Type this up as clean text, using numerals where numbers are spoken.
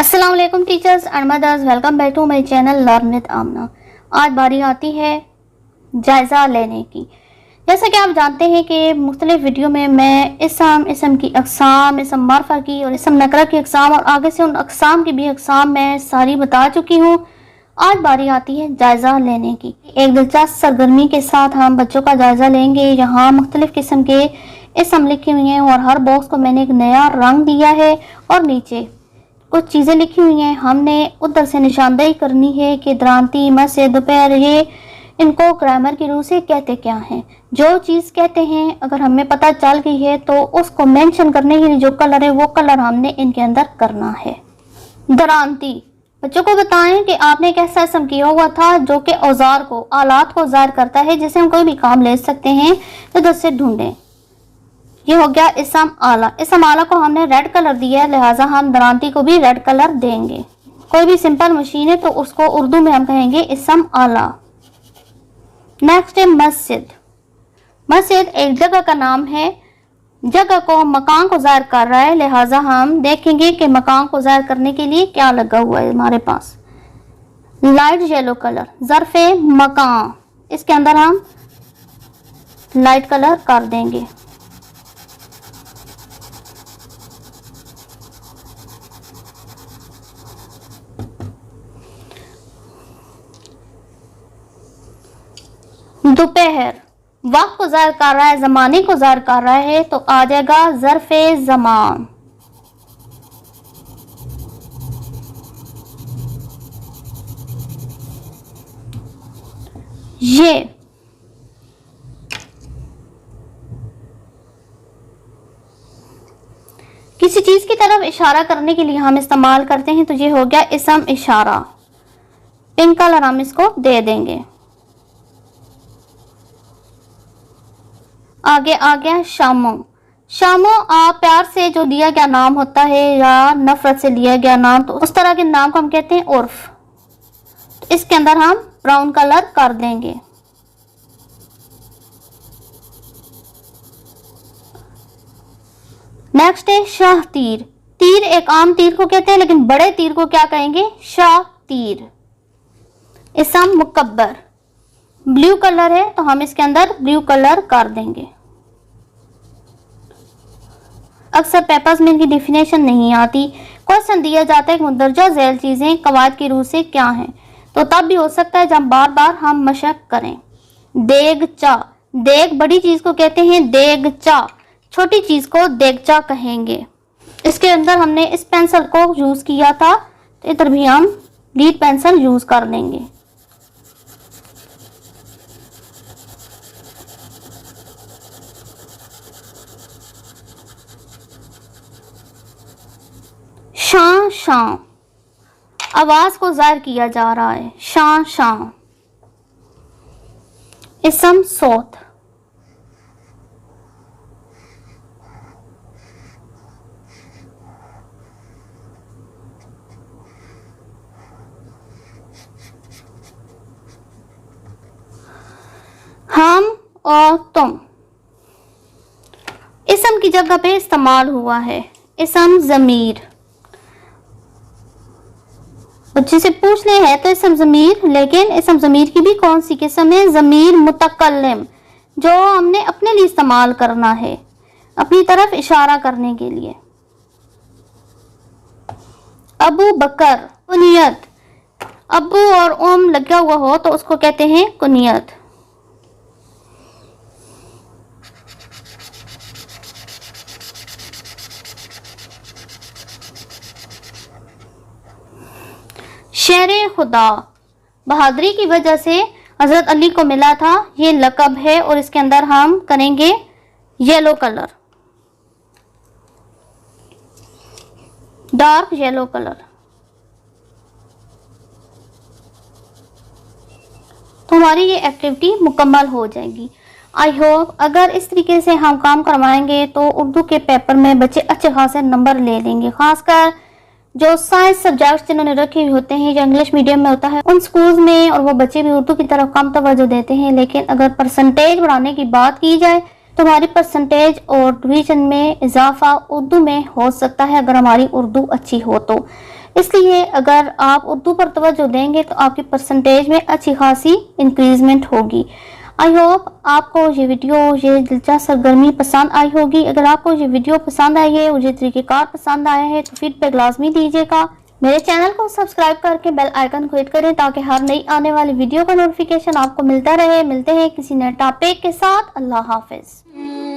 अस्सलाम वालेकुम teachers and mothers, welcome back to my channel learn with Amna. आज बारी आती है जायज़ा लेने की। जैसा कि आप जानते हैं कि मुख्तलिफ वीडियो में मैं इसम की अक़साम, इसम मारफा की और इसम नकरा की अक़साम और आगे से उन अक़साम की भी अक़साम मैं सारी बता चुकी हूँ। आज बारी आती है जायज़ा लेने की। एक दिलचस्प सरगर्मी के साथ हम बच्चों का जायज़ा लेंगे। यहाँ मुख्तलिफ किस्म के इसम लिखे हुए हैं और हर बॉक्स को मैंने एक नया रंग दिया है और नीचे कुछ चीज़ें लिखी हुई हैं। हमने उधर से निशानदेही करनी है कि दरांती, मसे, दोपहर, ये इनको ग्रामर की रूह से कहते क्या हैं। जो चीज़ कहते हैं अगर हमें पता चल गई है तो उसको मेंशन करने के लिए जो कलर है वो कलर हमने इनके अंदर करना है। दरांती, बच्चों को बताएं कि आपने एक ऐसा इसम किया हुआ था जो कि औजार को, आलात को ज़ाहिर करता है जिसे हम कोई भी काम ले सकते हैं। तो इधर से ढूंढें। ये हो गया इसम आला। इसम आला को हमने रेड कलर दिया है, लिहाजा हम दरांती को भी रेड कलर देंगे। कोई भी सिंपल मशीन है तो उसको उर्दू में हम कहेंगे इसम आला। नेक्स्ट है मस्जिद। मस्जिद एक जगह का नाम है, जगह को, मकान को ज़ाहिर कर रहा है, लिहाजा हम देखेंगे कि मकान को ज़ाहिर करने के लिए क्या लगा हुआ है हमारे पास। लाइट येलो कलर, ज़र्फ़े मकान, इसके अंदर हम लाइट कलर कर देंगे। दोपहर वक्त को ज़ाहिर कर रहा है, ज़माने को ज़ाहिर कर रहा है, तो आ जाएगा ज़र्फ़े ज़मान। ये किसी चीज़ की तरफ इशारा करने के लिए हम इस्तेमाल करते हैं, तो ये हो गया इसम इशारा। पिंक कलर हम इसको दे देंगे। आगे आ गया शामो। शामो आप प्यार से जो दिया गया नाम होता है या नफरत से लिया गया नाम, तो उस तरह के नाम को हम कहते हैं उर्फ। तो इसके अंदर हम ब्राउन कलर कर देंगे। नेक्स्ट है शाह तीर। तीर एक आम तीर को कहते हैं, लेकिन बड़े तीर को क्या कहेंगे? शाह तीर। इसम मुकब्बर, ब्लू कलर है तो हम इसके अंदर ब्लू कलर कर देंगे। अक्सर पेपर्स में इनकी डेफिनेशन नहीं आती। क्वेश्चन दिया जाता है कि मुंदरजा झैल चीजें कवायद की रूह से क्या हैं, तो तब भी हो सकता है जब बार बार हम मशक करें। देगचा, देग बड़ी चीज को कहते हैं देगचा, छोटी चीज को देगचा कहेंगे। इसके अंदर हमने इस पेंसिल को यूज किया था, तो इधर भी हम लीड पेंसिल यूज कर लेंगे। शां शां, आवाज को जाहिर किया जा रहा है। शां शां। इसम सौत। हम और तुम इसम की जगह पे इस्तेमाल हुआ है। इसम जमीर, बच्चे से पूछ ले है तो इसम ज़मीर, लेकिन इसम ज़मीर की भी कौन सी किस्म है? ज़मीर मुतकल्लिम, जो हमने अपने लिए इस्तेमाल करना है, अपनी तरफ इशारा करने के लिए। अबू बकर, कुनियत, अबू और उम लगा हुआ हो तो उसको कहते हैं कुनियत। शेरे खुदा, बहादुरी की वजह से हजरत अली को मिला था, ये लकब है और इसके अंदर हम करेंगे yellow colour, dark yellow colour. तो हमारी ये एक्टिविटी मुकम्मल हो जाएगी। आई होप अगर इस तरीके से हम काम करवाएंगे तो उर्दू के पेपर में बच्चे अच्छे खासे नंबर ले लेंगे। खासकर जो साइंस सब्जेक्ट्स जिन्होंने रखे हुए होते हैं या इंग्लिश मीडियम में होता है उन स्कूल्स में, और वो बच्चे भी उर्दू की तरफ कम तवज्जो देते हैं। लेकिन अगर परसेंटेज बढ़ाने की बात की जाए तो हमारी परसेंटेज और डिवीजन में इजाफा उर्दू में हो सकता है अगर हमारी उर्दू अच्छी हो तो। इसलिए अगर आप उर्दू पर तवज्जो देंगे तो आपकी परसेंटेज में अच्छी खासी इंक्रीजमेंट होगी। आई होप आपको ये वीडियो, ये दिलचस्प सरगर्मी पसंद आई होगी। अगर आपको ये वीडियो पसंद आई है, मुझे तरीक़ेकार पसंद आया है तो फीडबैक लाजमी दीजिएगा। मेरे चैनल को सब्सक्राइब करके बेल आइकन को हिट करें ताकि हर नई आने वाली वीडियो का नोटिफिकेशन आपको मिलता रहे। मिलते हैं किसी नए टॉपिक के साथ। अल्लाह हाफिज़।